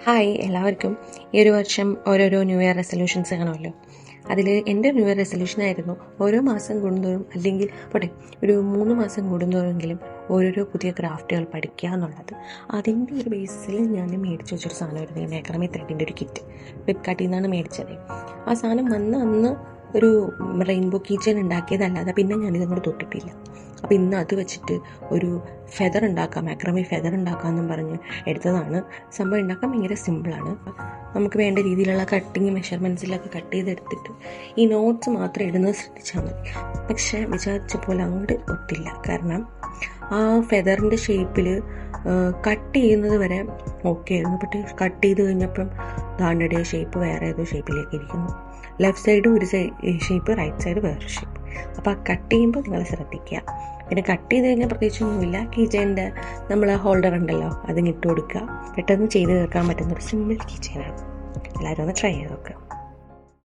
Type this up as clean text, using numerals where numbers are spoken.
Hi എല്ലാവർക്കും. ഈ ഒരു വർഷം ഓരോരോ ന്യൂ ഇയർ റെസൊല്യൂഷൻസ് കാണുമല്ലോ. അതിൽ എൻ്റെ ന്യൂ ഇയർ റെസൊല്യൂഷനായിരുന്നു ഓരോ മാസം കൂടുന്തോറും, അല്ലെങ്കിൽ പോട്ടെ ഒരു 3 മാസം കൂടുന്തോറുമെങ്കിലും ഓരോരോ പുതിയ ക്രാഫ്റ്റുകൾ പഠിക്കുക എന്നുള്ളത്. അതിൻ്റെ ഒരു ബേസിൽ ഞാൻ മേടിച്ച് വെച്ചൊരു സാധനമായിരുന്നു ഈ മാക്രമേ ത്രെഡിൻ്റെ ഒരു കിറ്റ്. ഫ്ലിപ്കാർട്ടിൽ നിന്നാണ് മേടിച്ചത്. ആ സാധനം വന്ന അന്ന് ഒരു റെയിൻബോ കീച്ചൻ ഉണ്ടാക്കിയതല്ലാതെ പിന്നെ ഞാനിതങ്ങോട്ട് തൊട്ടിട്ടില്ല. അപ്പോൾ ഇന്ന് അത് വെച്ചിട്ട് ഒരു ഫെദർ ഉണ്ടാക്കാം, മാക്രമേ ഫെദർ ഉണ്ടാക്കാമെന്നും പറഞ്ഞ് എടുത്തതാണ്. സംഭവം ഉണ്ടാക്കാൻ ഭയങ്കര സിമ്പിളാണ്. നമുക്ക് വേണ്ട രീതിയിലുള്ള കട്ടിങ് മെഷർമെൻറ്റ്സിലൊക്കെ കട്ട് ചെയ്തെടുത്തിട്ട് ഈ നോട്ട്സ് മാത്രം ഇടുന്നത് ശ്രദ്ധിച്ചാൽ മതി. പക്ഷേ വിചാരിച്ച പോലെ അങ്ങോട്ട് ഒത്തില്ല. കാരണം ആ ഫെദറിൻ്റെ ഷേപ്പിൽ കട്ട് ചെയ്യുന്നത് വരെ ഓക്കെ ആയിരുന്നു. പക്ഷേ കട്ട് ചെയ്ത് കഴിഞ്ഞപ്പം ദാണ്ടയുടെ ഷേപ്പ് വേറെ ഏതോ ഷേപ്പിലേക്ക് ഇരിക്കുന്നു. ലെഫ്റ്റ് സൈഡ് ഒരു ഷേപ്പ്, റൈറ്റ് സൈഡ് വേറൊരു ഷേപ്പ്. അപ്പോൾ ആ കട്ട് ചെയ്യുമ്പോൾ നിങ്ങൾ ശ്രദ്ധിക്കുക. പിന്നെ കട്ട് ചെയ്ത് കഴിഞ്ഞാൽ പ്രത്യേകിച്ചൊന്നുമില്ല. കീച്ചൈൻ്റെ നമ്മൾ ഹോൾഡർ ഉണ്ടല്ലോ, അതിന് ഇട്ട് കൊടുക്കുക. പെട്ടെന്ന് ചെയ്ത് തീർക്കാൻ പറ്റുന്നൊരു സിമ്പിൾ കീച്ചൈനാണ്. എല്ലാവരും ഒന്ന് ട്രൈ ചെയ്ത് നോക്കുക.